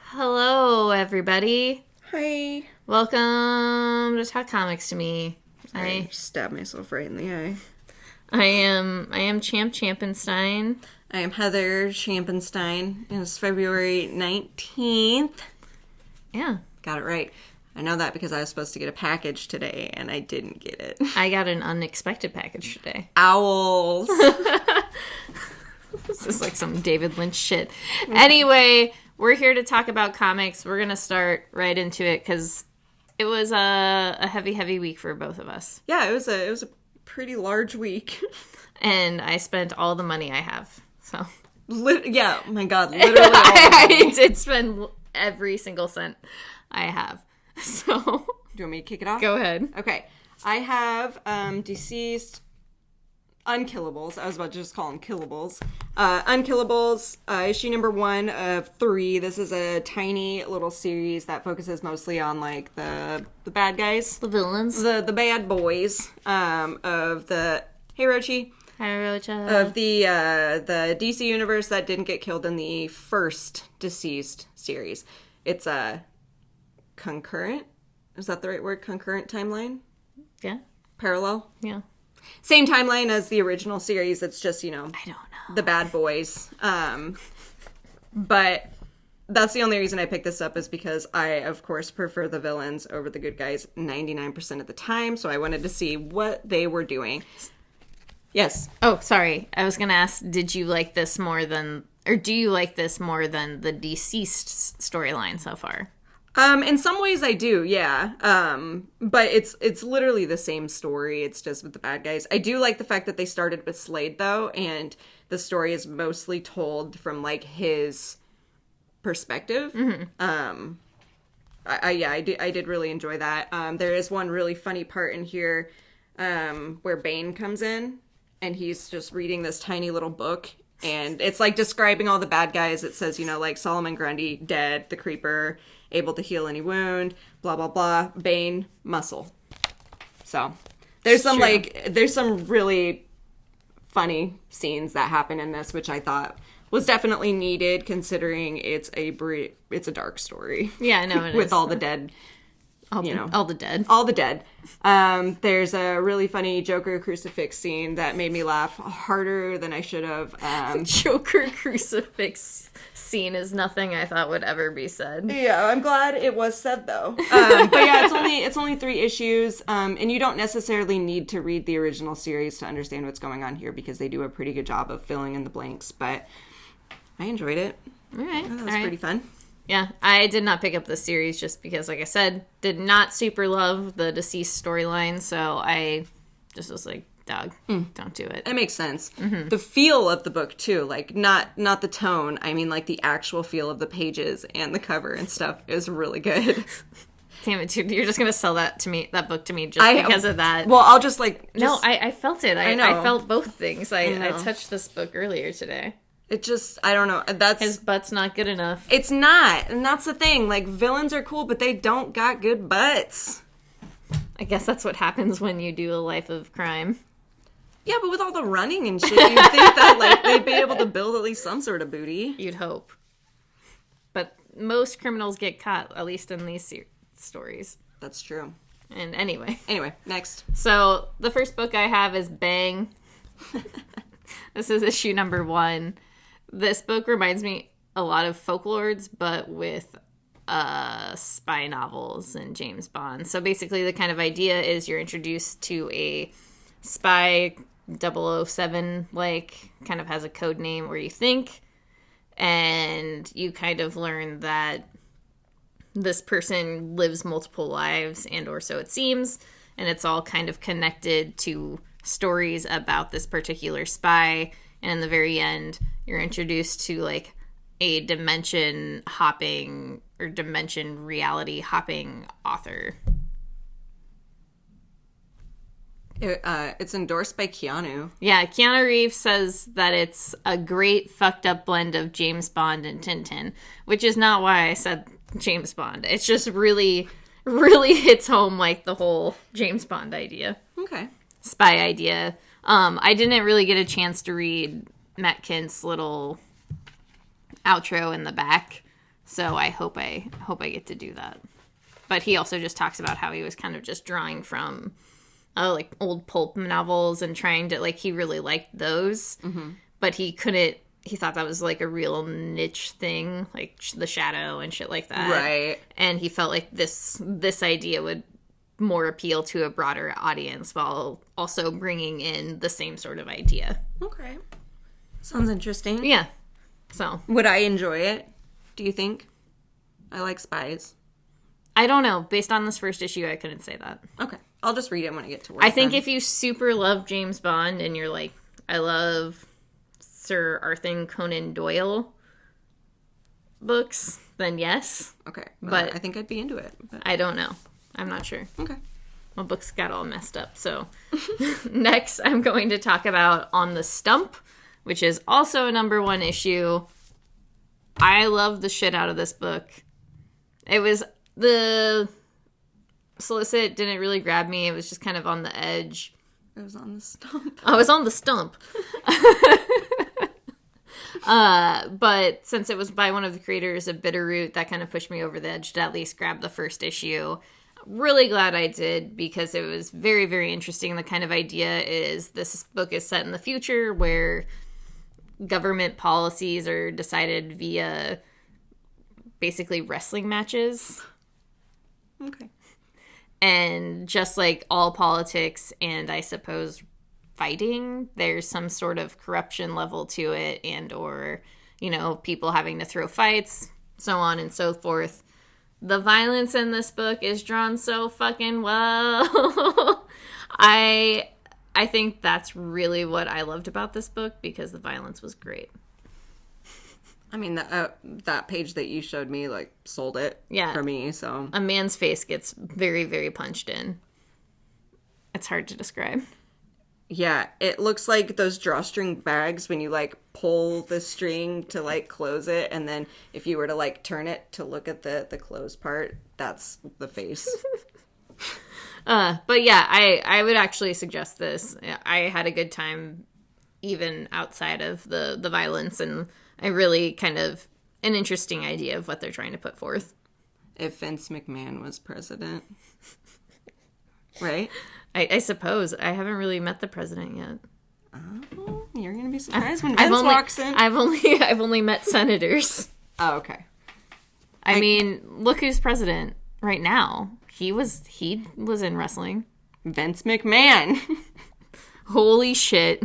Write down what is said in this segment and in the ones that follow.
Hello, everybody. Hi. Welcome to Talk Comics to Me. I stabbed myself right in the eye. I am Champ Champenstein. I am Heather Champenstein. It's February 19th. Yeah. Got it right. I know that because I was supposed to get a package today, and I didn't get it. I got an unexpected package today. Owls. This is like some David Lynch shit. Anyway, we're here to talk about comics. We're going to start right into it because it was a heavy week for both of us. Yeah, it was a pretty large week. And I spent all the money I have. So yeah, oh my God, literally all I did spend every single cent I have. So do you want me to kick it off? Go ahead. Okay. I have DCeased Unkillables. I was about to just call them Killables. Unkillables, issue number 1 of 3. This is a tiny little series that focuses mostly on like the bad guys. The villains. The bad boys of the... Hey, Rochi. Hi, Rocha. Of the DC universe that didn't get killed in the first DCeased series. It's a concurrent? Is that the right word? Concurrent timeline? Yeah. Parallel? Yeah. Same timeline as the original series. It's just, I don't know. the bad boys. But that's the only reason I picked this up is because I, of course, prefer the villains over the good guys 99% of the time. So I wanted to see what they were doing. Yes. Oh, sorry. I was going to ask, did you like this more than, or do you like this more than the DCeased storyline so far? In some ways I do, yeah. But it's literally the same story. It's just with the bad guys. I do like the fact that they started with Slade, though, and the story is mostly told from, like, his perspective. Mm-hmm. I did really enjoy that. There is one really funny part in here where Bane comes in, and he's just reading this tiny little book, and it's, like, describing all the bad guys. It says, like, Solomon Grundy, dead, the Creeper, able to heal any wound, blah, blah, blah, Bane, muscle. So, there's some really funny scenes that happen in this, which I thought was definitely needed, considering it's a dark story. Yeah, I know it with is. all the dead. All the dead. All the dead. There's a really funny Joker crucifix scene that made me laugh harder than I should have. Joker crucifix scene is nothing I thought would ever be said. Yeah, I'm glad it was said, though. But yeah, it's only 3 issues, and you don't necessarily need to read the original series to understand what's going on here, because they do a pretty good job of filling in the blanks, but I enjoyed it. All right. That was pretty fun. Yeah, I did not pick up the series just because, like I said, did not super love the DCeased storyline, so I just was like, dog, don't do it. It makes sense. Mm-hmm. The feel of the book, too, like, not the tone, I mean, like, the actual feel of the pages and the cover and stuff is really good. Damn it, dude, you're just going to sell that book to me just because of that. Well, I'll just, like... No, I felt it. I felt both things. I touched this book earlier today. It just, I don't know, his butt's not good enough. It's not, and that's the thing, like, villains are cool, but they don't got good butts. I guess that's what happens when you do a life of crime. Yeah, but with all the running and shit, you'd think that, like, they'd be able to build at least some sort of booty. You'd hope. But most criminals get caught, at least in these stories. That's true. And anyway, next. So, the first book I have is Bang. This is issue number 1. This book reminds me a lot of Folklords, but with spy novels and James Bond. So basically the kind of idea is you're introduced to a spy 007, like, kind of has a code name where you think, and you kind of learn that this person lives multiple lives, and or so it seems, and it's all kind of connected to stories about this particular spy. And in the very end, you're introduced to, like, a dimension hopping or dimension reality hopping author. It's endorsed by Keanu. Yeah, Keanu Reeves says that it's a great fucked up blend of James Bond and Tintin, which is not why I said James Bond. It's just really, really hits home, like, the whole James Bond idea. Okay. Spy idea. I didn't really get a chance to read Matt Kent's little outro in the back. So I hope I get to do that. But he also just talks about how he was kind of just drawing from like old pulp novels and trying to, like, he really liked those. Mm-hmm. But he thought that was like a real niche thing, like the shadow and shit like that. Right. And he felt like this idea would more appeal to a broader audience while also bringing in the same sort of idea. Okay. Sounds interesting. Yeah. So. Would I enjoy it, do you think? I like spies. I don't know. Based on this first issue, I couldn't say that. Okay. I'll just read it when I get to work. I think if you super love James Bond and you're like, I love Sir Arthur Conan Doyle books, then yes. Okay. Well, but I think I'd be into it. But... I don't know. I'm not sure. Okay. My books got all messed up. So next I'm going to talk about On the Stump, which is also a #1 issue. I love the shit out of this book. It was the solicit didn't really grab me. It was just kind of on the edge. I was on the stump. I was on the stump. But since it was by one of the creators of Bitterroot, that kind of pushed me over the edge to at least grab the first issue. Really glad I did, because it was very, very interesting. The kind of idea is this book is set in the future where government policies are decided via basically wrestling matches. Okay. And just like all politics and I suppose fighting, there's some sort of corruption level to it, and or, you know, people having to throw fights, so on and so forth. The violence in this book is drawn so fucking well. I think that's really what I loved about this book, because the violence was great. I mean, that page that you showed me, like, sold it for me, so... A man's face gets very, very punched in. It's hard to describe. Yeah, it looks like those drawstring bags when you, like, pull the string to, like, close it, and then if you were to, like, turn it to look at the closed part, that's the face. But yeah, I would actually suggest this. I had a good time even outside of the violence, and I really kind of an interesting idea of what they're trying to put forth. If Vince McMahon was president. Right? I suppose. I haven't really met the president yet. Oh, you're going to be surprised when Vince walks in. I've only met senators. Oh, okay. I mean, look who's president right now. He was in wrestling. Vince McMahon. Holy shit.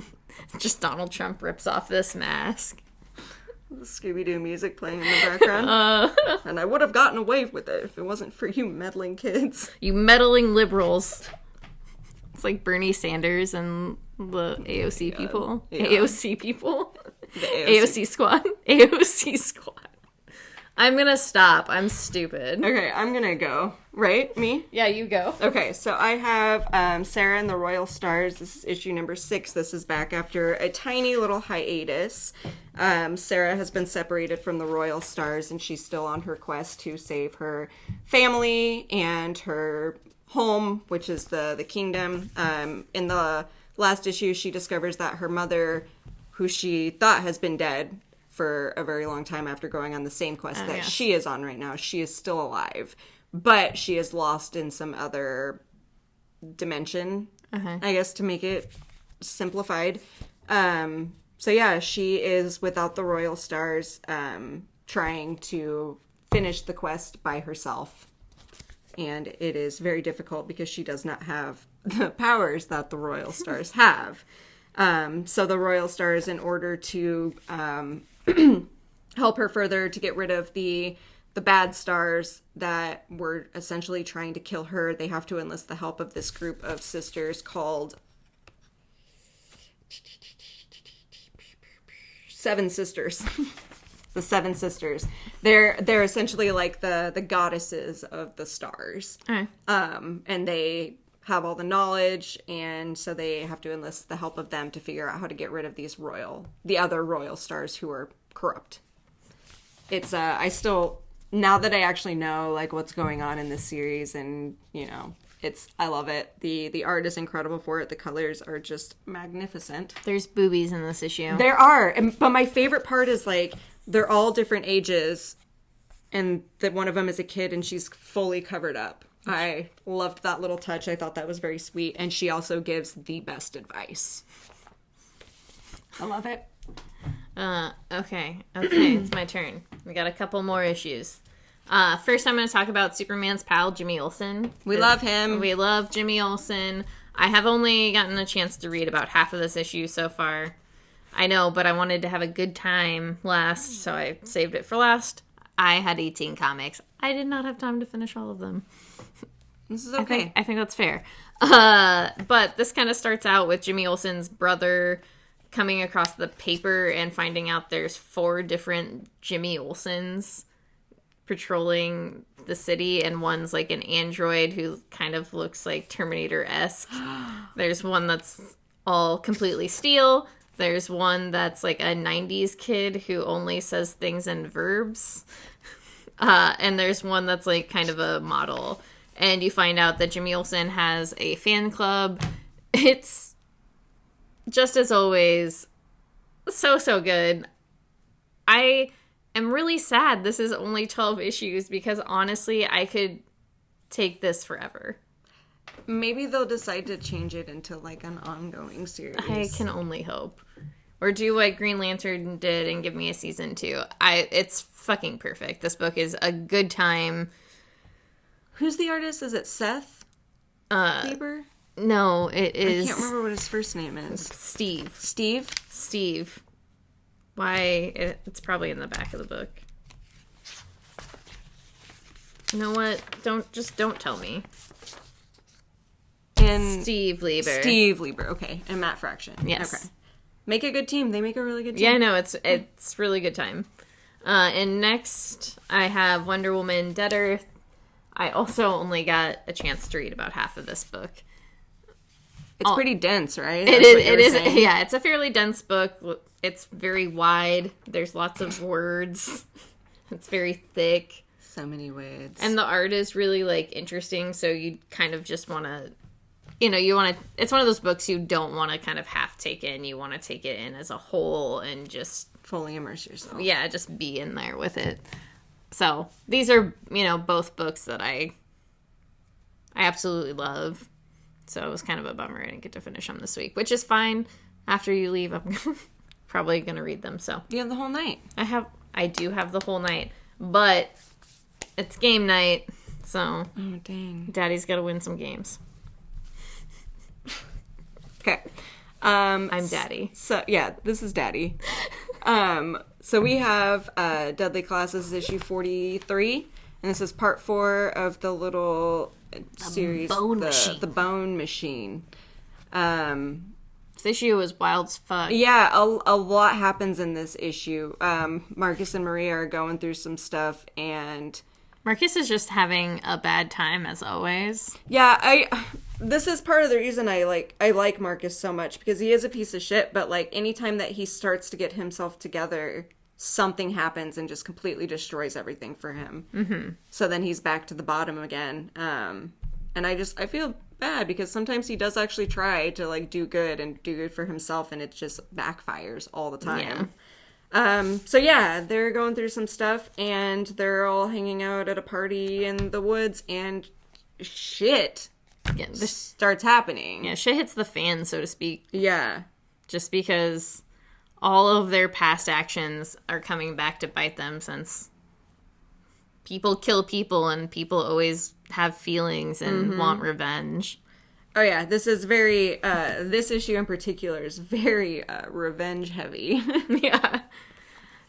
Just Donald Trump rips off this mask. The Scooby-Doo music playing in the background. And I would have gotten away with it if it wasn't for you meddling kids. You meddling liberals. It's like Bernie Sanders and the AOC people. Yeah. AOC people. The AOC squad. AOC squad. I'm gonna stop. I'm stupid. Okay, I'm gonna go. Right? Me? Yeah, you go. Okay, so I have Sarah and the Royal Stars. This is issue #6. This is back after a tiny little hiatus. Sarah has been separated from the Royal Stars, and she's still on her quest to save her family and her home, which is the kingdom. In the last issue, she discovers that her mother, who she thought has been dead for a very long time after going on the same quest she is on right now, she is still alive. But she is lost in some other dimension, I guess, to make it simplified. So yeah, she is without the Royal Stars, trying to finish the quest by herself. And it is very difficult because she does not have the powers that the Royal Stars have. So the Royal Stars, in order to help her further to get rid of the bad stars that were essentially trying to kill her, they have to enlist the help of this group of sisters called Seven Sisters. The Seven Sisters. They're essentially like the goddesses of the stars. Okay. And they have all the knowledge, and so they have to enlist the help of them to figure out how to get rid of the other royal stars who are corrupt. It's now that I actually know like what's going on in this series, and you know, I love it. The art is incredible for it. The colors are just magnificent. There's boobies in this issue. There are, but my favorite part is like they're all different ages, and that one of them is a kid, and she's fully covered up. I loved that little touch. I thought that was very sweet, and she also gives the best advice. I love it. Okay, it's my turn. We got a couple more issues. First, I'm going to talk about Superman's pal, Jimmy Olsen. We love him. We love Jimmy Olsen. I have only gotten a chance to read about half of this issue so far. I know, but I wanted to have a good time last, so I saved it for last. I had 18 comics. I did not have time to finish all of them. This is okay. I think that's fair. But this kind of starts out with Jimmy Olsen's brother coming across the paper and finding out there's 4 different Jimmy Olsens patrolling the city, and one's like an android who kind of looks like Terminator-esque. There's one that's all completely steel. There's one that's like a 90s kid who only says things in verbs. And there's one that's like kind of a model. And you find out that Jimmy Olsen has a fan club. It's just as always so good. I am really sad this is only 12 issues because honestly, I could take this forever. Maybe they'll decide to change it into like an ongoing series. I can only hope. Or do what Green Lantern did and give me a season 2. It's fucking perfect. This book is a good time. Who's the artist? Is it Seth Kleber? No, it is... I can't remember what his first name is. Steve. Steve? Why? It's probably in the back of the book. You know what? Don't tell me. And Steve Lieber. Steve Lieber, okay. And Matt Fraction. Yes. Okay. Make a good team. They make a really good team. Yeah, no, it's really good time. And next, I have Wonder Woman Dead Earth. I also only got a chance to read about half of this book. It's pretty dense, right? It is. Yeah, it's a fairly dense book. It's very wide. There's lots of words. It's very thick. So many words. And the art is really, like, interesting, so you kind of just want to... it's one of those books you don't want to kind of half take in. You want to take it in as a whole and just... fully immerse yourself. Yeah, just be in there with it. So, these are, both books that I absolutely love. So, it was kind of a bummer I didn't get to finish them this week, which is fine. After you leave, I'm probably going to read them, so... You have the whole night. I do have the whole night, but it's game night, so... Oh, dang. Daddy's got to win some games. Okay. I'm Daddy. So, yeah, this is Daddy. So we have Deadly Classes issue 43, and this is part 4 of the little series, The Bone Machine. This issue was wild as fuck. Yeah, a lot happens in this issue. Marcus and Maria are going through some stuff, and... Marcus is just having a bad time, as always. Yeah, this is part of the reason I like Marcus so much, because he is a piece of shit, but like anytime that he starts to get himself together, something happens and just completely destroys everything for him. Mm-hmm. So then he's back to the bottom again. And I feel bad because sometimes he does actually try to like do good for himself, and it just backfires all the time. Yeah. So yeah, they're going through some stuff, and they're all hanging out at a party in the woods, and shit starts happening. Yeah, shit hits the fan, so to speak. Yeah. Just because all of their past actions are coming back to bite them, since people kill people, and people always have feelings and want revenge. Oh yeah, this is very, this issue in particular is very revenge heavy. Yeah.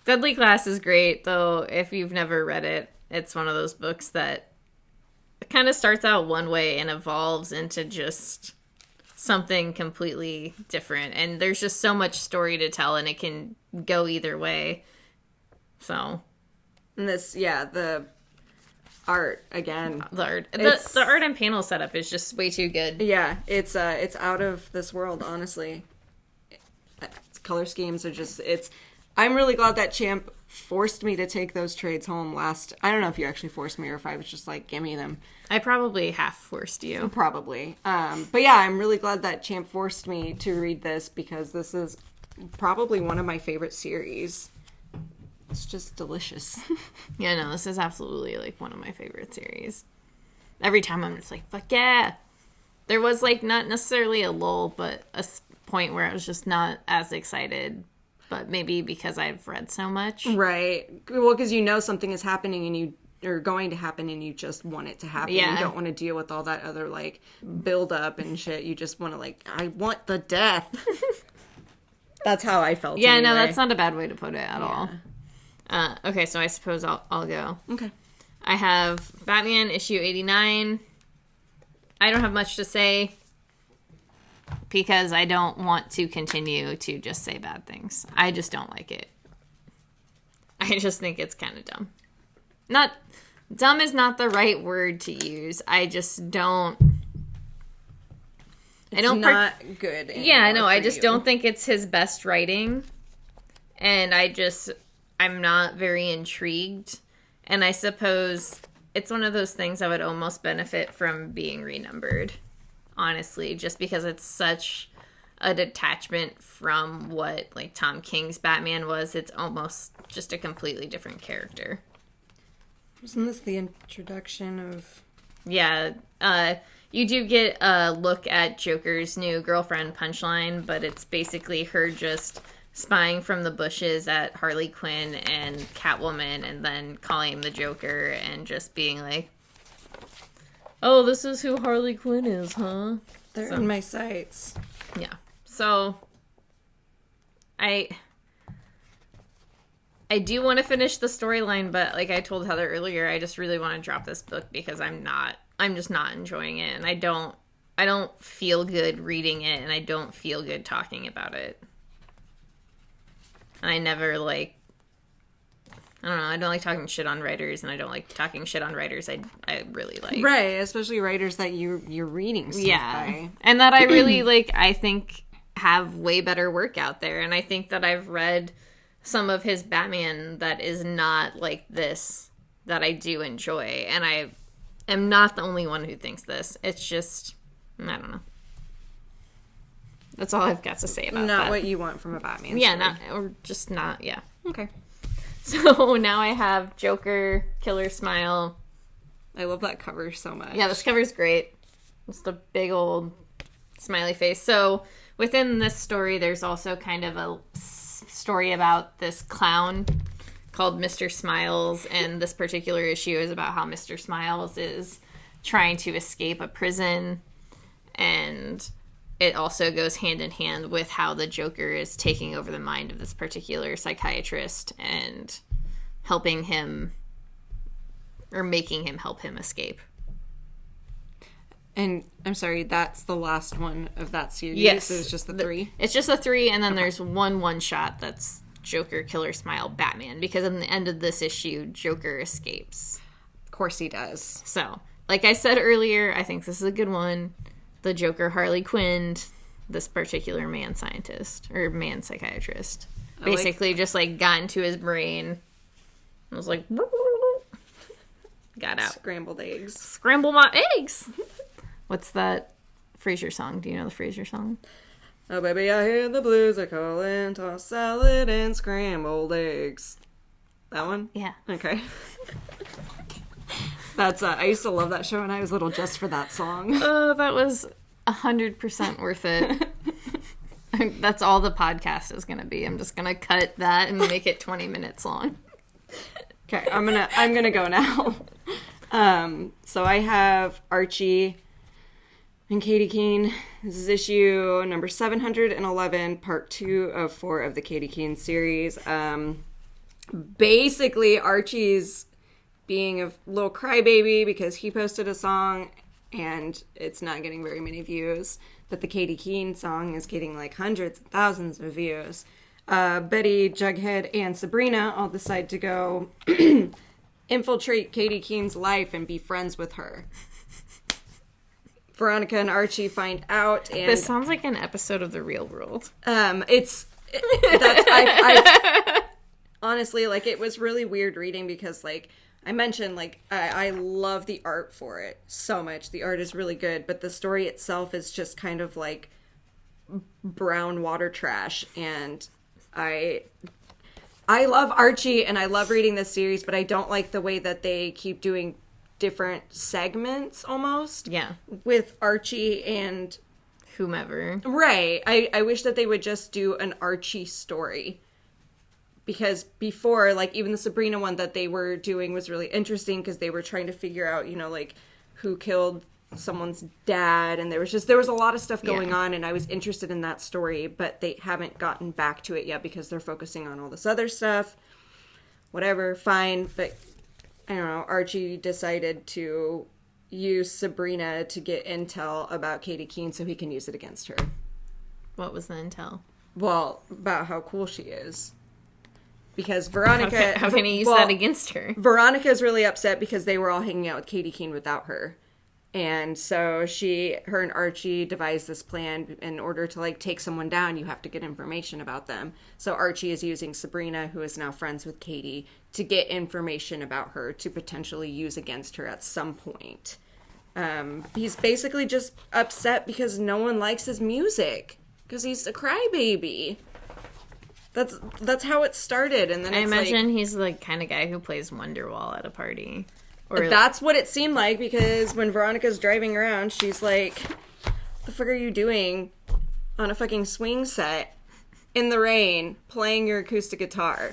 Deadly Class is great, though if you've never read it, it's one of those books that kind of starts out one way and evolves into just something completely different. And there's just so much story to tell, and it can go either way. So. And this, yeah, the art again. The art and panel setup is just way too good. Yeah, it's out of this world, honestly. Color schemes are just, I'm really glad that Champ forced me to take those trades home last. I don't know if you actually forced me or if I was just like, give me them. I probably half forced you. Probably. But yeah, I'm really glad that Champ forced me to read this, because this is probably one of my favorite series. It's just delicious. Yeah, no, this is absolutely, like, one of my favorite series. Every time I'm just like, fuck yeah! There was, like, not necessarily a lull, but a point where I was just not as excited. But maybe because I've read so much. Right. Well, because you know something is happening and you are going to happen and you just want it to happen. Yeah. You don't want to deal with all that other, like, build up and shit. You just want to, like, I want the death. That's how I felt. Yeah, anyway. no, that's not a bad way to put it at all. Okay, so I suppose I'll go. Okay. I have Batman issue 89. I don't have much to say because I don't want to continue to just say bad things. I just don't like it. I just think it's kind of dumb. Not dumb is not the right word to use. I just don't. It's not good. Yeah, I know. I just don't think it's his best writing, and I'm not very intrigued. And I suppose it's one of those things that would almost benefit from being renumbered, honestly, just because it's such a detachment from what, like, Tom King's Batman was. It's almost just a completely different character. Wasn't this the introduction of... Yeah, you do get a look at Joker's new girlfriend Punchline, but it's basically her just spying from the bushes at Harley Quinn and Catwoman and then calling the Joker and just being like, oh, this is who Harley Quinn is, huh? They're in my sights. Yeah. So, I do want to finish the storyline, but like I told Heather earlier, I just really want to drop this book because I'm just not enjoying it, and I don't feel good reading it, and I don't feel good talking about it. I never, like, I don't know, I don't like talking shit on writers, and I don't like talking shit on writers I really like. Right, especially writers that you're reading stuff by. And that I really, like, I think have way better work out there, and I think that I've read some of his Batman that is not like this, that I do enjoy, and I am not the only one who thinks this. It's just, I don't know. That's all I've got to say about that. Not what you want from a Batman story. Yeah. Okay. So now I have Joker, Killer Smile. I love that cover so much. Yeah, this cover's great. Just a big old smiley face. So within this story, there's also kind of a story about this clown called Mr. Smiles, and this particular issue is about how Mr. Smiles is trying to escape a prison, and it also goes hand in hand with how the Joker is taking over the mind of this particular psychiatrist and helping him, or making him help him escape. And I'm sorry, that's the last one of that series? Yes. So it's just the 3? It's just the 3, and then there's one shot that's Joker, Killer Smile, Batman, because in the end of this issue, Joker escapes. Of course he does. So, like I said earlier, I think this is a good one. The Joker Harley Quinned this particular man scientist, or man psychiatrist. Basically just, like, got into his brain and was like, got out. Scrambled eggs. Scramble my eggs! What's that Frasier song? Do you know the Frasier song? Oh, baby, I hear the blues are calling, tossed salad and scrambled eggs. That one? Yeah. Okay. That's, I used to love that show when I was little just for that song. Oh, that was 100% worth it. That's all the podcast is going to be. I'm just going to cut that and make it 20 minutes long. Okay, I'm gonna go now. So I have Archie and Katy Keene. This is issue number 711, part 2 of 4 of the Katy Keene series. Basically, Archie's being a little crybaby because he posted a song and it's not getting very many views, but the Katy Keene song is getting like hundreds of thousands of views. Betty, Jughead, and Sabrina all decide to go infiltrate Katy Keene's life and be friends with her. Veronica and Archie find out, and This sounds like an episode of The Real World. Honestly, like, it was really weird reading because, like, I mentioned, like, I love the art for it so much. The art is really good, but the story itself is just kind of like brown water trash, and I love Archie and I love reading this series, but I don't like the way that they keep doing different segments almost. Yeah. With Archie and whomever. Right. I wish that they would just do an Archie story. Because before, like, even the Sabrina one that they were doing was really interesting because they were trying to figure out, you know, like, who killed someone's dad, and there was a lot of stuff going on, and I was interested in that story, but they haven't gotten back to it yet because they're focusing on all this other stuff. Whatever, fine, but, I don't know, Archie decided to use Sabrina to get intel about Katy Keene so he can use it against her. What was the intel? Well, about how cool she is. Because Veronica... How can he use that against her? Veronica's really upset because they were all hanging out with Katy Keene without her. And so her and Archie devised this plan. In order to, like, take someone down, you have to get information about them. So Archie is using Sabrina, who is now friends with Katy, to get information about her to potentially use against her at some point. He's basically just upset because no one likes his music. Because he's a crybaby. That's how it started, and then I imagine he's the kind of guy who plays Wonderwall at a party. Or that's what it seemed like, because when Veronica's driving around, she's like, "What the fuck are you doing on a fucking swing set in the rain playing your acoustic guitar?"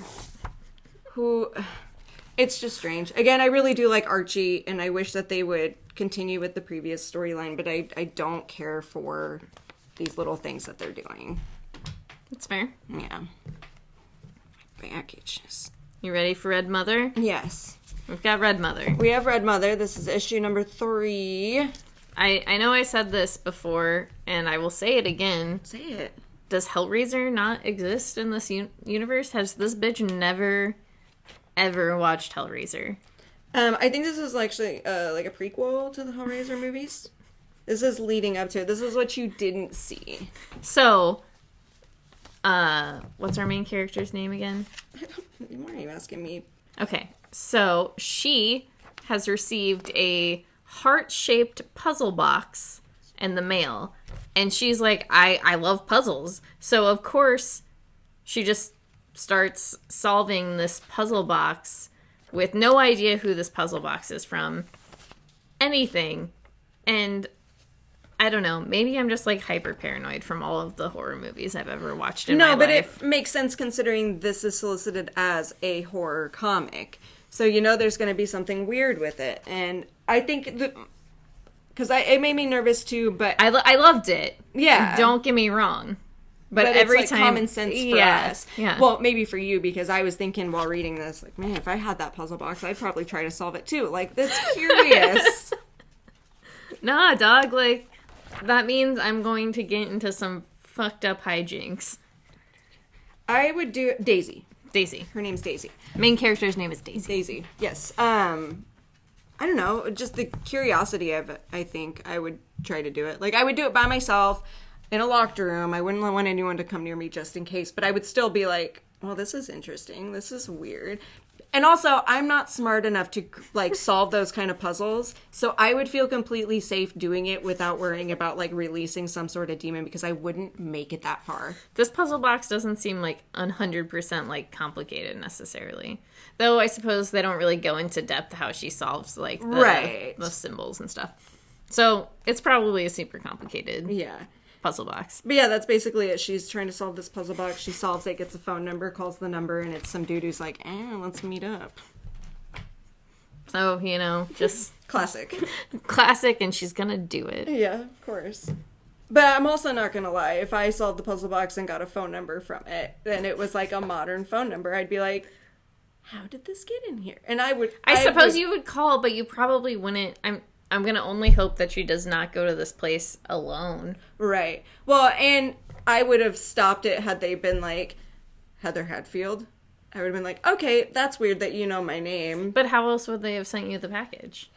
It's just strange. Again, I really do like Archie, and I wish that they would continue with the previous storyline, but I don't care for these little things that they're doing. That's fair. Yeah. Back itches. You ready for Red Mother? Yes. We've got Red Mother. We have Red Mother. This is issue number 3. I know I said this before, and I will say it again. Say it. Does Hellraiser not exist in this universe? Has this bitch never, ever watched Hellraiser? I think this is actually like a prequel to the Hellraiser movies. This is leading up to it. This is what you didn't see. So... what's our main character's name again? Why are you asking me? Okay, so she has received a heart-shaped puzzle box in the mail, and she's like, I love puzzles. So, of course, she just starts solving this puzzle box with no idea who this puzzle box is from, anything, and... I don't know. Maybe I'm just, like, hyper paranoid from all of the horror movies I've ever watched in my life. No, but it makes sense considering this is solicited as a horror comic. So you know there's going to be something weird with it. And I think... Because it made me nervous, too, but... I loved it. Yeah. Don't get me wrong. But every it's, like, time... common sense for us. Yeah. Well, maybe for you, because I was thinking while reading this, like, man, if I had that puzzle box, I'd probably try to solve it, too. Like, that's curious. Nah, dog, like... That means I'm going to get into some fucked up hijinks. I would do... Daisy. Her name's Daisy. Main character's name is Daisy. Daisy, yes. I don't know. Just the curiosity of it, I think I would try to do it. Like, I would do it by myself in a locked room. I wouldn't want anyone to come near me just in case. But I would still be like, well, this is interesting. This is weird. And also, I'm not smart enough to, like, solve those kind of puzzles, so I would feel completely safe doing it without worrying about, like, releasing some sort of demon, because I wouldn't make it that far. This puzzle box doesn't seem, like, 100%, like, complicated, necessarily. Though, I suppose they don't really go into depth how she solves, like, the symbols and stuff. So, it's probably a super complicated puzzle box. But yeah, that's basically it. She's trying to solve this puzzle box. She solves it, gets a phone number, calls the number, and it's some dude who's like, let's meet up. So, you know, just... Classic, and she's gonna do it. Yeah, of course. But I'm also not gonna lie. If I solved the puzzle box and got a phone number from it, and it was like a modern phone number, I'd be like, how did this get in here? And I suppose you would call, but you probably wouldn't... I'm going to only hope that she does not go to this place alone. Right. Well, and I would have stopped it had they been like, Heather Hadfield. I would have been like, okay, that's weird that you know my name. But how else would they have sent you the package?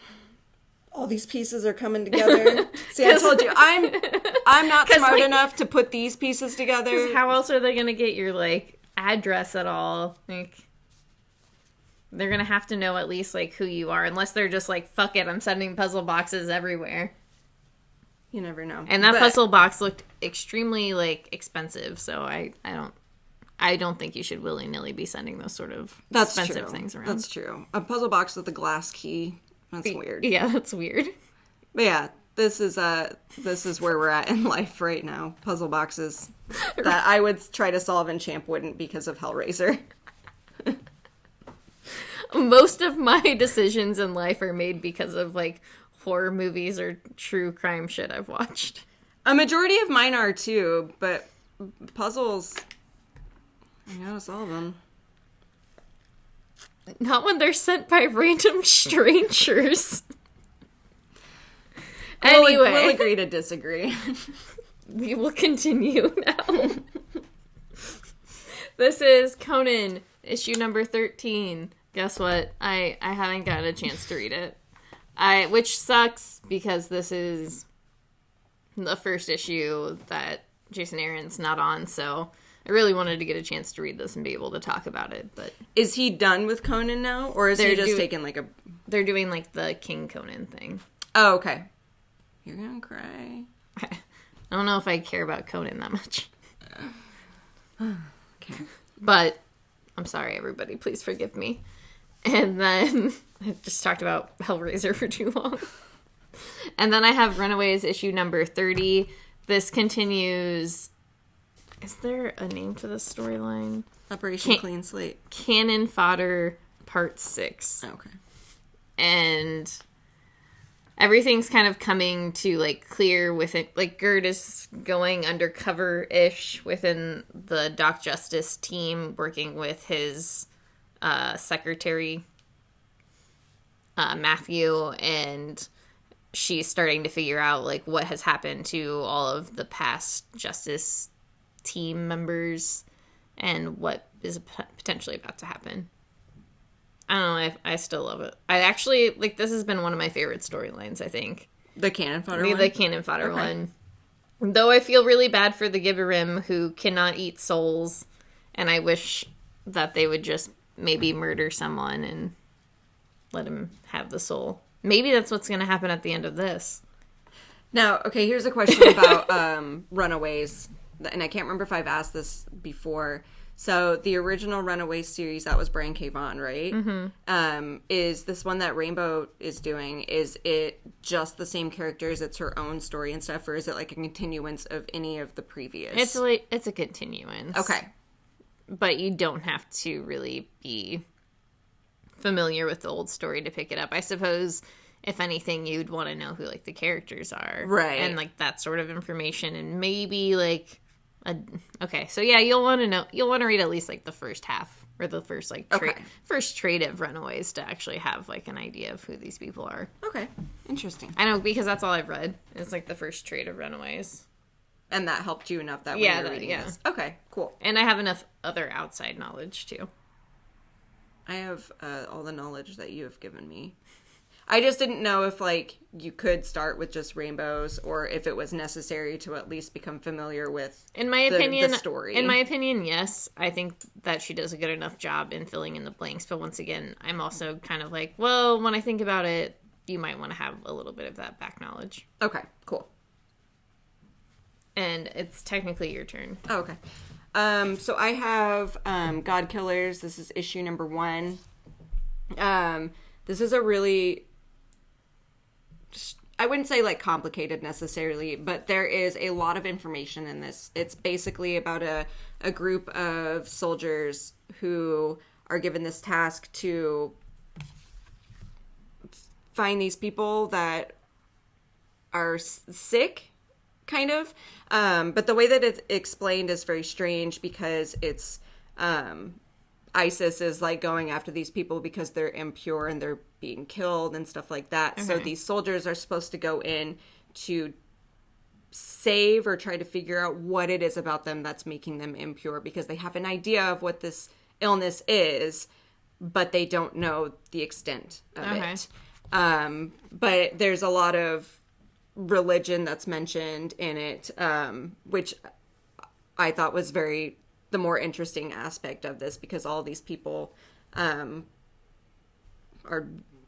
All these pieces are coming together. See, I told you, I'm not smart enough to put these pieces together. How else are they going to get your, like, address at all? Like... They're going to have to know at least, like, who you are. Unless they're just like, fuck it, I'm sending puzzle boxes everywhere. You never know. And that puzzle box looked extremely, like, expensive. So I I don't think you should willy-nilly be sending those sort of That's expensive true. things around. That's true. A puzzle box with a glass key. That's weird. Yeah, that's weird. But yeah, this is where we're at in life right now. Puzzle boxes that I would try to solve and Champ wouldn't because of Hellraiser. Most of my decisions in life are made because of, like, horror movies or true crime shit I've watched. A majority of mine are too, but puzzles, I gotta solve them. Not when they're sent by random strangers. Anyway. We'll agree to disagree. We will continue now. This is Conan, issue number 13. Guess what? I haven't gotten a chance to read it. Which sucks because this is the first issue that Jason Aaron's not on, so I really wanted to get a chance to read this and be able to talk about it. But is he done with Conan now, or is he just taking like a? They're doing like the King Conan thing. Oh, okay. You're gonna cry. I don't know if I care about Conan that much. Okay. But I'm sorry, everybody. Please forgive me. And then I just talked about Hellraiser for too long. And then I have Runaways issue number 30. This continues. Is there a name to this storyline? Operation Clean Slate. Cannon Fodder Part 6. Okay. And everything's kind of coming to, like, clear with it. Like, Gerd is going undercover-ish within the Doc Justice team, working with his secretary, Matthew, and she's starting to figure out, like, what has happened to all of the past Justice team members and what is potentially about to happen. I don't know, I still love it. I actually, like, this has been one of my favorite storylines, I think. The Cannon Fodder one? The Cannon Fodder one. Though I feel really bad for the Gibberim who cannot eat souls, and I wish that they would just maybe murder someone and let him have the soul. Maybe that's what's going to happen at the end of this. Now, okay, here's a question about Runaways, and I can't remember if I've asked this before. So the original Runaways series, that was Brian K. Vaughan, right? Mm-hmm. Is this one that Rainbow is doing, is it just the same characters, it's her own story and stuff, or is it like a continuance of any of the previous? It's a continuance. Okay. But you don't have to really be familiar with the old story to pick it up. I suppose, if anything, you'd want to know who, like, the characters are. Right. And, like, that sort of information. And maybe, like, okay. So, yeah, you'll want to read at least, like, the first half. Or the first, like, first trade of Runaways to actually have, like, an idea of who these people are. Okay. Interesting. I know, because that's all I've read. It's, like, the first trade of Runaways. And that helped you enough that when you were reading this. Okay, cool. And I have enough other outside knowledge, too. I have all the knowledge that you have given me. I just didn't know if, like, you could start with just Rainbows or if it was necessary to at least become familiar with the story. In my opinion, yes. I think that she does a good enough job in filling in the blanks. But once again, I'm also kind of like, well, when I think about it, you might want to have a little bit of that back knowledge. Okay, cool. And it's technically your turn. Oh, okay. So I have Godkillers. This is issue number 1. This is a really, I wouldn't say like complicated necessarily, but there is a lot of information in this. It's basically about a group of soldiers who are given this task to find these people that are sick, kind of. But the way that it's explained is very strange because it's ISIS is like going after these people because they're impure and they're being killed and stuff like that. Okay. So these soldiers are supposed to go in to save or try to figure out what it is about them that's making them impure, because they have an idea of what this illness is, but they don't know the extent of it. But there's a lot of religion that's mentioned in it, which I thought was the more interesting aspect of this, because all these people are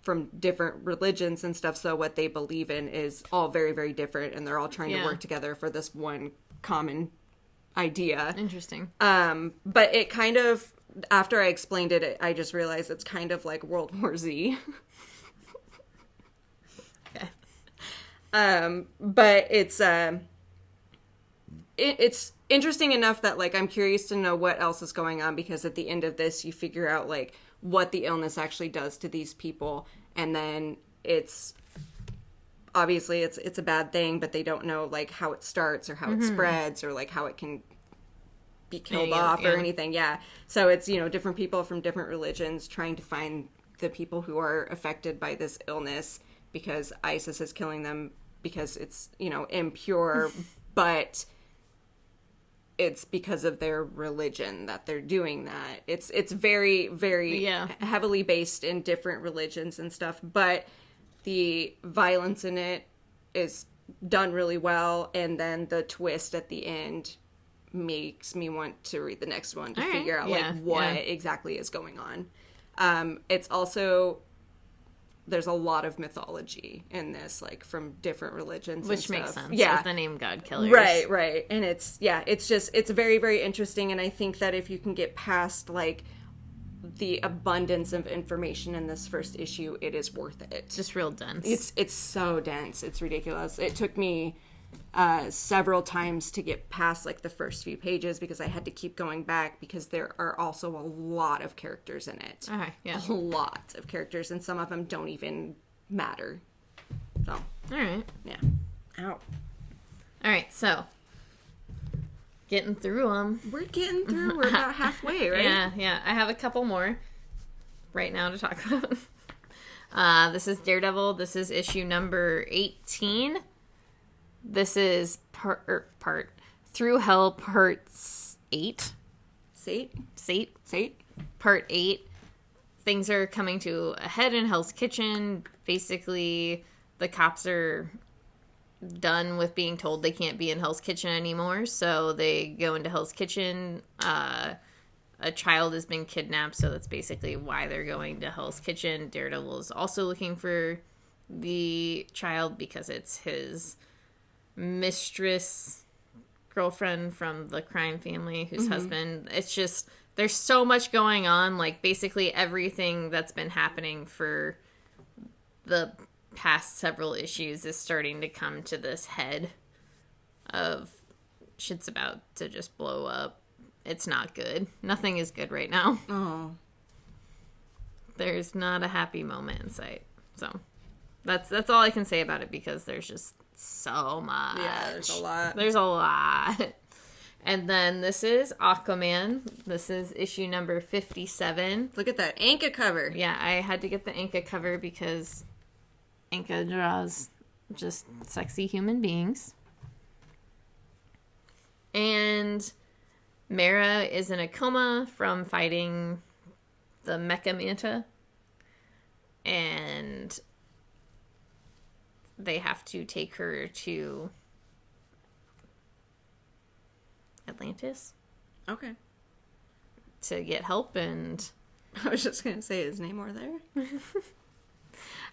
from different religions and stuff, so what they believe in is all very, very different, and they're all trying to work together for this one common idea. Interesting. But it kind of, after I explained it, I just realized it's kind of like World War Z. Okay. But it's interesting enough that, like, I'm curious to know what else is going on, because at the end of this, you figure out, like, what the illness actually does to these people, and then it's obviously it's a bad thing, but they don't know, like, how it starts or how it spreads or, like, how it can be killed off or anything. Yeah. So it's, you know, different people from different religions trying to find the people who are affected by this illness, because ISIS is killing them because it's, you know, impure, but it's because of their religion that they're doing that. It's very, very heavily based in different religions and stuff, but the violence in it is done really well, and then the twist at the end makes me want to read the next one to figure out like what exactly is going on. It's also, there's a lot of mythology in this, like, from different religions, which and makes stuff. sense. Yeah, with the name Godkillers. Right. And it's it's very, very interesting. And I think that if you can get past, like, the abundance of information in this first issue, it is worth it. Just real dense. It's so dense. It's ridiculous. It took me several times to get past, like, the first few pages, because I had to keep going back, because there are also a lot of characters in it. Okay, yeah. A lot of characters, and some of them don't even matter. So. All right. Yeah. Ow. All right, so getting through them. We're getting through. We're about halfway, right? Yeah. I have a couple more right now to talk about. This is Daredevil. This is issue number 18. This is part Through Hell, part 8. Sate? Part 8. Things are coming to a head in Hell's Kitchen. Basically, the cops are done with being told they can't be in Hell's Kitchen anymore, so they go into Hell's Kitchen. A child has been kidnapped, so that's basically why they're going to Hell's Kitchen. Daredevil is also looking for the child because it's his mistress, girlfriend from the crime family, whose husband. It's just, there's so much going on. Like, basically everything that's been happening for the past several issues is starting to come to this head of shit's about to just blow up. It's not good. Nothing is good right now. Oh. There's not a happy moment in sight. So that's all I can say about it, because there's just so much. Yeah, there's a lot. And then this is Aquaman. This is issue number 57. Look at that Anka cover. Yeah, I had to get the Anka cover because Anka draws just sexy human beings. And Mara is in a coma from fighting the Mecha Manta. And they have to take her to Atlantis. Okay. To get help, and I was just going to say, is Namor there?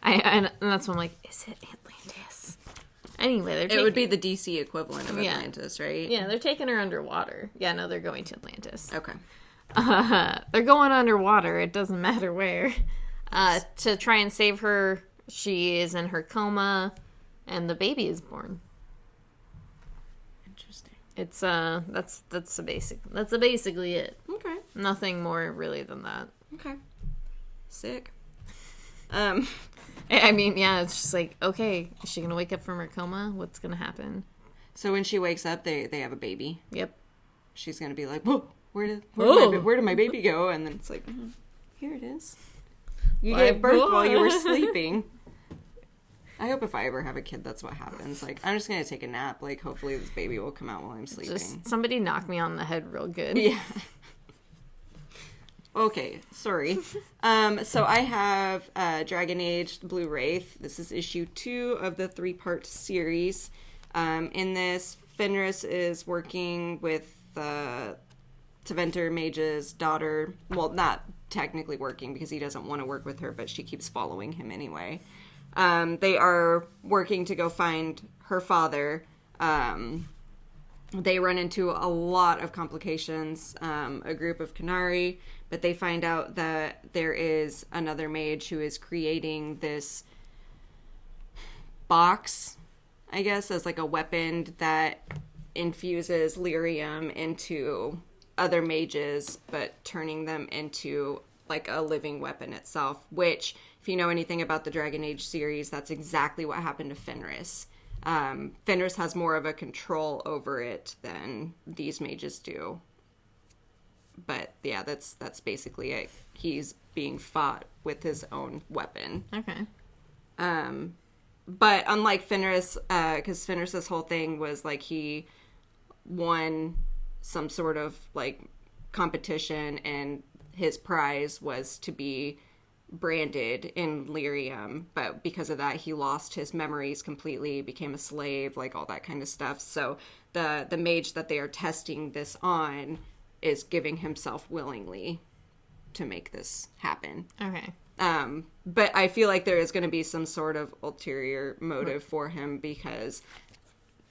and that's when I'm like, is it Atlantis? Anyway, it would be the DC equivalent of Atlantis, right? Yeah, they're taking her underwater. Yeah, no, they're going to Atlantis. Okay. They're going underwater. It doesn't matter where. To try and save her. She is in her coma, and the baby is born. Interesting. It's that's basically it. Okay. Nothing more really than that. Okay. Sick. I mean, yeah, it's just like, okay, is she gonna wake up from her coma? What's gonna happen? So when she wakes up, they have a baby. Yep. She's gonna be like, whoa, where did my baby go? And then it's like, here it is. You gave birth while you were sleeping. I hope if I ever have a kid, that's what happens. Like, I'm just gonna take a nap. Like, hopefully this baby will come out while I'm sleeping. Just somebody knock me on the head real good. Yeah. Okay, sorry. So I have Dragon Age Blue Wraith. This is issue 2 of the 3-part series. In this, Fenris is working with Teventer Mage's daughter. Well, not technically working because he doesn't want to work with her, but she keeps following him anyway. They are working to go find her father. They run into a lot of complications, a group of Canary, but they find out that there is another mage who is creating this box, I guess, as like a weapon that infuses lyrium into other mages, but turning them into like a living weapon itself, which, if you know anything about the Dragon Age series, that's exactly what happened to Fenris. Fenris has more of a control over it than these mages do. But yeah, that's basically it. He's being fought with his own weapon. Okay. But unlike Fenris, because Fenris's whole thing was like he won some sort of like competition, and his prize was to be branded in lyrium, but because of that he lost his memories completely, became a slave, like all that kind of stuff. So the mage that they are testing this on is giving himself willingly to make this happen. Okay. But I feel like there is going to be some sort of ulterior motive for him, because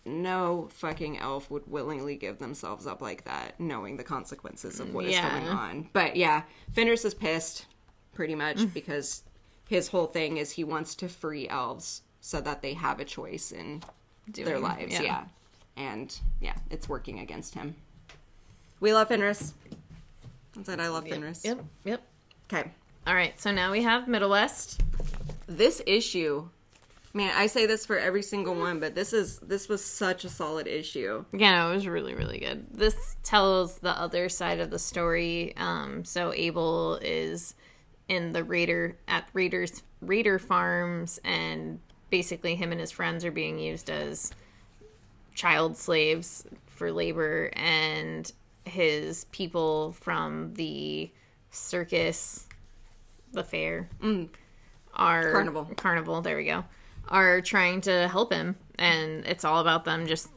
no fucking elf would willingly give themselves up like that, knowing the consequences of what is going on. But yeah, Fenris is pissed, pretty much, because his whole thing is he wants to free elves so that they have a choice in their lives. Yeah. And yeah, it's working against him. We love Fenris. I said I love Fenris. Yep. Okay. All right, so now we have Middlewest. This issue, man, I say this for every single one, but this was such a solid issue. Yeah, no, it was really, really good. This tells the other side of the story. So Abel is in the Raider farms, and basically him and his friends are being used as child slaves for labor, and his people from the circus, the fair, are carnival, there we go, are trying to help him, and it's all about them just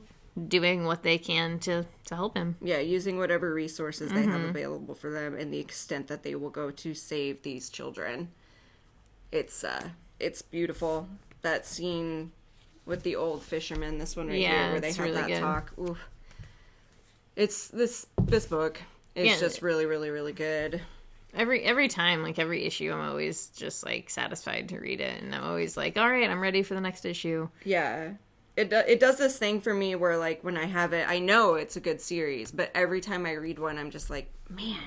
doing what they can to help him. Yeah, using whatever resources they have available for them, and the extent that they will go to save these children. It's beautiful. That scene with the old fisherman, this one here, where they have really that good talk. Oof. It's this book is just really, really, really good. Every time, like every issue, I'm always just like satisfied to read it, and I'm always like, all right, I'm ready for the next issue. Yeah. It does this thing for me where, like, when I have it, I know it's a good series, but every time I read one, I'm just like, man,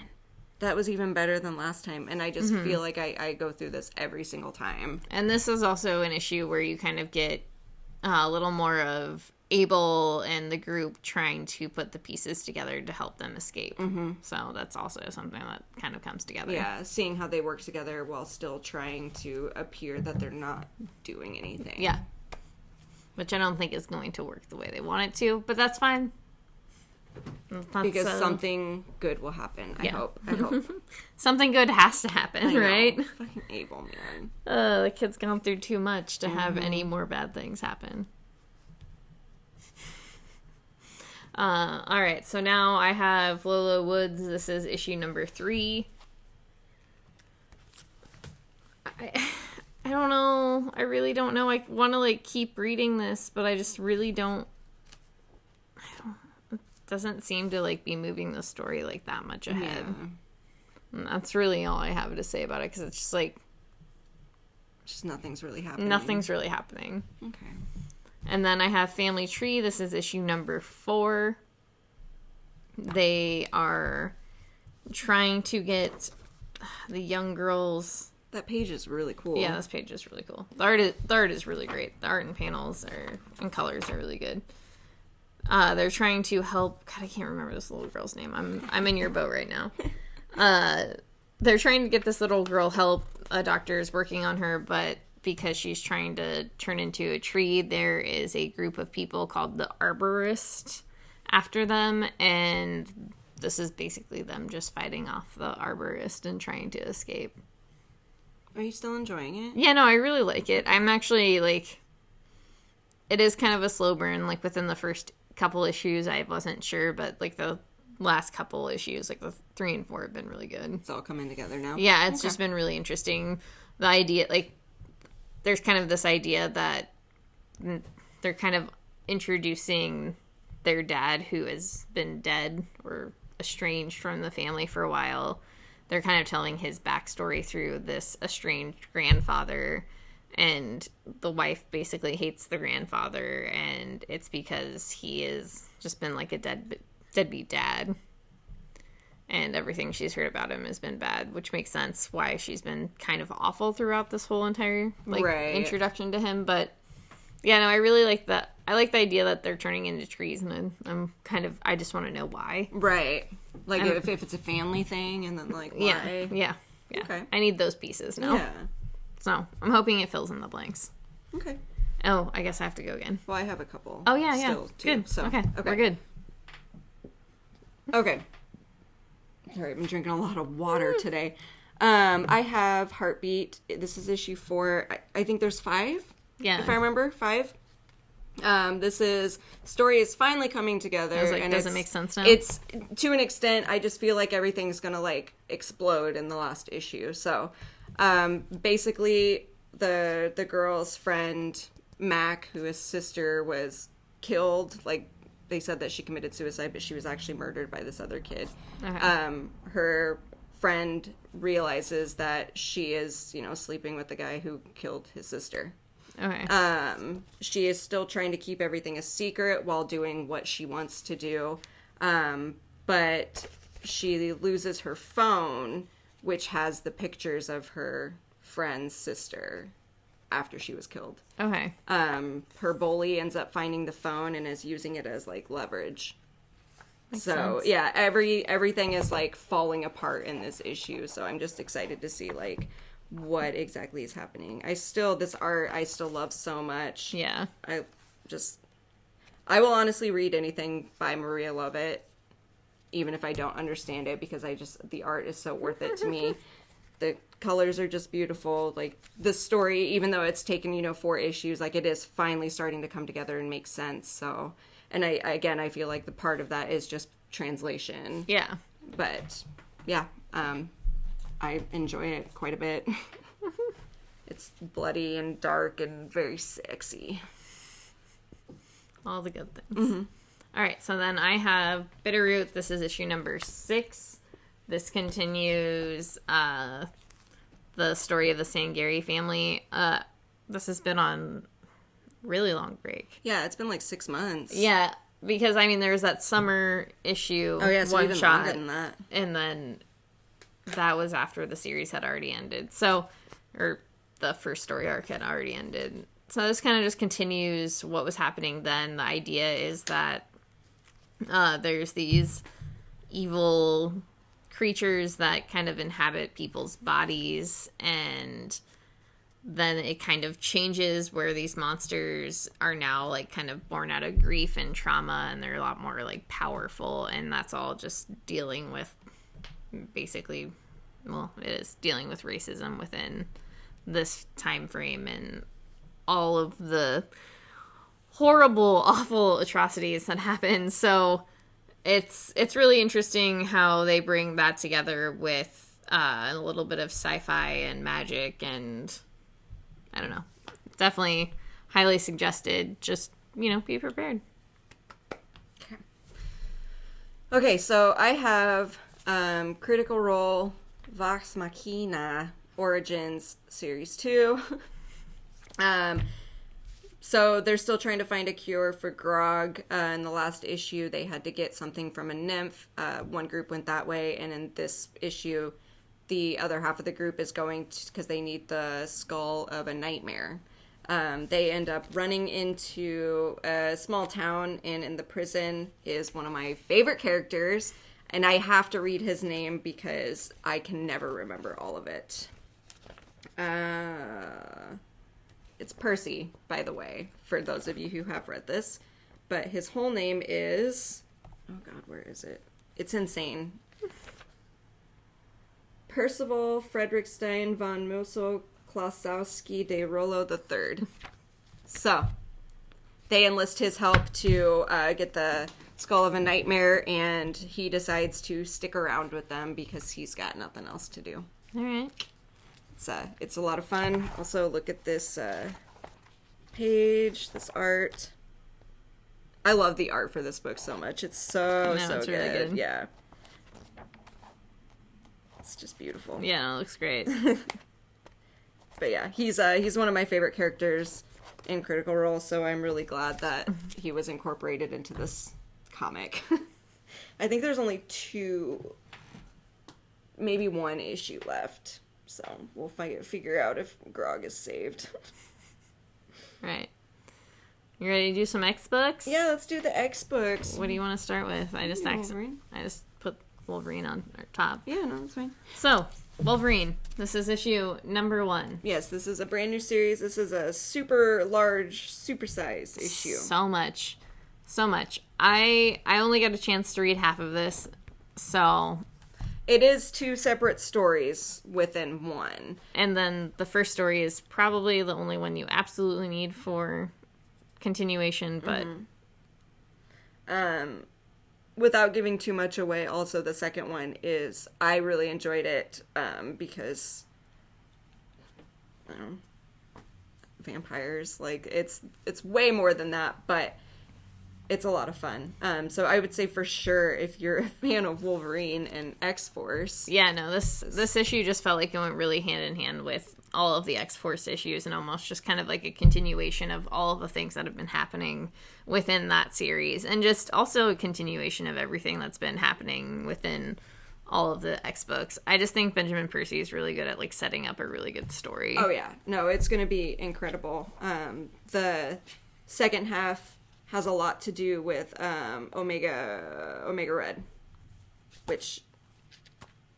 that was even better than last time. And I just feel like I go through this every single time. And this is also an issue where you kind of get a little more of Abel and the group trying to put the pieces together to help them escape. So that's also something that kind of comes together. Yeah, seeing how they work together while still trying to appear that they're not doing anything. Yeah. Which I don't think is going to work the way they want it to, but that's fine. Because something good will happen, I hope. Something good has to happen, right? Fucking Abel, man. The kid's gone through too much to have any more bad things happen. Alright, so now I have Lola Woods. This is issue number 3. I don't know. I really don't know. I want to, like, keep reading this, but I just really don't. It doesn't seem to, like, be moving the story, like, that much ahead. Yeah. And that's really all I have to say about it, because it's just, like. Just nothing's really happening. Nothing's really happening. Okay. And then I have Family Tree. This is issue number 4. They are trying to get the young girls. That page is really cool. Yeah, this page is really cool. The art is really great. The art and panels and colors are really good. They're trying to help. God, I can't remember this little girl's name. I'm in your boat right now. They're trying to get this little girl help. A doctor is working on her, but because she's trying to turn into a tree, there is a group of people called the Arborists after them, and this is basically them just fighting off the Arborist and trying to escape. Are you still enjoying it? Yeah, no, I really like it. I'm actually, like, it is kind of a slow burn. Like, within the first couple issues, I wasn't sure, but, like, the last couple issues, like, the 3 and 4 have been really good. It's all coming together now? Yeah, it's just been really interesting. The idea, like, there's kind of this idea that they're kind of introducing their dad, who has been dead or estranged from the family for a while. They're kind of telling his backstory through this estranged grandfather, and the wife basically hates the grandfather, and it's because he has just been like a deadbeat dad, and everything she's heard about him has been bad, which makes sense why she's been kind of awful throughout this whole entire introduction to him. But yeah, no, I really like that. I like the idea that they're turning into trees, and I just want to know why. Right. Like, if it's a family thing, and then, like, why? Yeah. Okay. I need those pieces now. Yeah. So, I'm hoping it fills in the blanks. Okay. Oh, I guess I have to go again. Well, I have a couple. Oh, yeah. Still, too, good. So. Okay. We're good. Okay. Sorry, I've been drinking a lot of water today. I have Heartbeat. This is issue 4. I think there's 5. Yeah. If I remember, 5. Story is finally coming together. I was like, and does it make sense now? It's, to an extent, I just feel like everything's gonna, like, explode in the last issue. So, basically, the girl's friend, Mac, whose sister was killed, like, they said that she committed suicide, but she was actually murdered by this other kid. Okay. Her friend realizes that she is, sleeping with the guy who killed his sister. Okay. She is still trying to keep everything a secret while doing what she wants to do. But she loses her phone, which has the pictures of her friend's sister after she was killed. Okay. Her bully ends up finding the phone and is using it as, like, leverage. Makes so, sense. yeah, everything is, like, falling apart in this issue. So I'm just excited to see, like, what exactly is happening. This art I still love so much. Yeah. I will honestly read anything by Maria Lovett, even if I don't understand it, because the art is so worth it to me. The colors are just beautiful. Like, the story, even though it's taken, 4 issues, like, it is finally starting to come together and make sense. So, and I feel like the part of that is just translation. Yeah. But, yeah, I enjoy it quite a bit. It's bloody and dark and very sexy. All the good things. Mm-hmm. All right, so then I have Bitterroot. This is issue number 6. This continues the story of the Sangari family. This has been on really long break. Yeah, it's been like 6 months. Yeah, because, there was that summer issue. Oh, yeah, so one even shot, longer than that. And then that was after the series had already ended. So, or the first story arc had already ended. So this kind of just continues what was happening then. The idea is that there's these evil creatures that kind of inhabit people's bodies, and then it kind of changes where these monsters are now, like, kind of born out of grief and trauma, and they're a lot more, like, powerful, and that's all just dealing with basically, well, it is dealing with racism within this time frame and all of the horrible, awful atrocities that happen. So it's really interesting how they bring that together with a little bit of sci-fi and magic, and I don't know, definitely highly suggested. Just, be prepared. Okay, so I have Critical Role Vox Machina Origins Series 2. So they're still trying to find a cure for Grog. In the last issue, they had to get something from a nymph. One group went that way, and in this issue, the other half of the group is going because they need the skull of a nightmare. They end up running into a small town, and in the prison is one of my favorite characters, and I have to read his name because I can never remember all of it. It's Percy, by the way, for those of you who have read this. But his whole name is... Oh, God, where is it? It's insane. Percival Frederickstein von Moso Klasowski de Rollo III. So, they enlist his help to get the skull of a nightmare, and he decides to stick around with them because he's got nothing else to do. All right. It's a lot of fun. Also, look at this page, this art. I love the art for this book so much. It's so it's good. really good. Yeah. It's just beautiful. Yeah, it looks great. But yeah, he's one of my favorite characters in Critical Role, so I'm really glad that he was incorporated into this comic. I think there's only 2, maybe 1 issue left, so we'll figure out if Grog is saved. Right. You ready to do some X books? Yeah, let's do the X books. What do you want to start with? I just put Wolverine on our top. Yeah, no, that's fine. So, Wolverine. This is issue number 1. Yes, this is a brand new series. This is a super large, super-sized issue. So much. I only got a chance to read half of this, so... It is 2 separate stories within one. And then the first story is probably the only one you absolutely need for continuation, but... Without giving too much away, also the second one is... I really enjoyed it because... I don't know, vampires. Like, it's way more than that, but... It's a lot of fun. So I would say for sure, if you're a fan of Wolverine and X-Force... Yeah, no, this issue just felt like it went really hand in hand with all of the X-Force issues and almost just kind of like a continuation of all of the things that have been happening within that series. And just also a continuation of everything that's been happening within all of the X books. I just think Benjamin Percy is really good at like setting up a really good story. Oh, yeah. No, it's going to be incredible. The second half... has a lot to do with Omega Red, which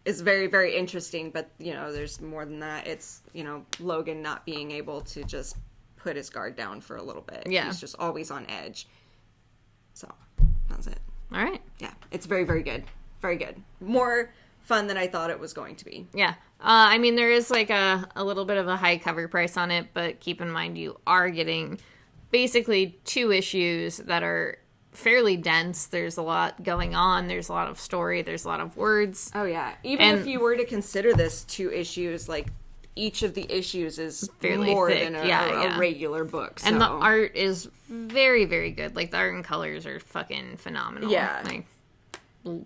is very, very interesting, but, you know, there's more than that. It's, you know, Logan not being able to just put his guard down for a little bit. Yeah. He's just always on edge. So, that's it. All right. Yeah, it's very, very good. Very good. More fun than I thought it was going to be. Yeah. I mean, there is like a little bit of a high cover price on it, but keep in mind you are getting... basically 2 issues that are fairly dense. There's a lot going on. There's a lot of story. There's a lot of words. Oh, yeah. Even if you were to consider this 2 issues, like, each of the issues is fairly more thick. than a regular book. So. And the art is very, very good. Like, the art and colors are fucking phenomenal. Yeah. Like,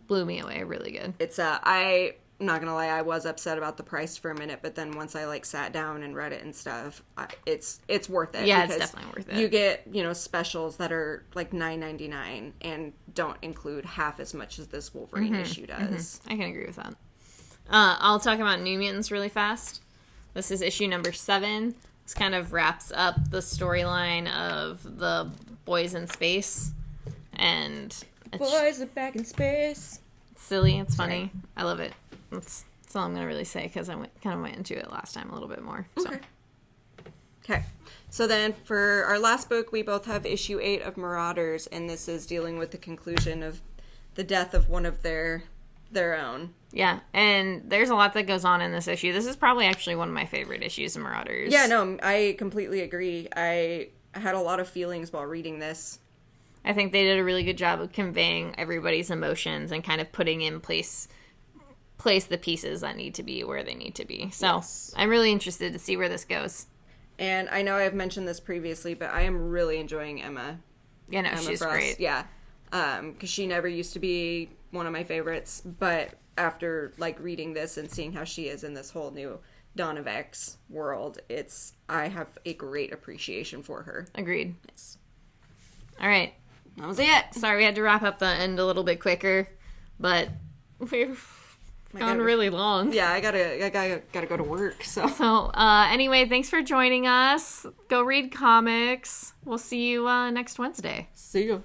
blew me away. Really good. It's, I'm not gonna lie, I was upset about the price for a minute, but then once I like sat down and read it and stuff, it's worth it. Yeah, it's definitely worth it. You get, you know, specials that are like $9.99 and don't include half as much as this Wolverine issue does. I can agree with that. I'll talk about New Mutants really fast. This is issue number 7. This kind of wraps up the storyline of the boys in space, and boys are back in space. It's silly. It's funny. I love it. That's all I'm going to really say, because I kind of went into it last time a little bit more. So. Okay. So then for our last book, we both have issue 8 of Marauders, and this is dealing with the conclusion of the death of one of their own. Yeah, and there's a lot that goes on in this issue. This is probably actually one of my favorite issues of Marauders. Yeah, no, I completely agree. I had a lot of feelings while reading this. I think they did a really good job of conveying everybody's emotions and kind of putting in place the pieces that need to be where they need to be. So yes. I'm really interested to see where this goes. And I know I've mentioned this previously, but I am really enjoying Emma. Yeah, no, Emma she's Frost. great. Yeah, because she never used to be one of my favorites, but after like reading this and seeing how she is in this whole new Dawn of X world, I have a great appreciation for her. Agreed. Yes. All right. That was it. Sorry we had to wrap up the end a little bit quicker, but we've gone really long. Yeah, I gotta go to work. So anyway, thanks for joining us. Go read comics. We'll see you next Wednesday. See you.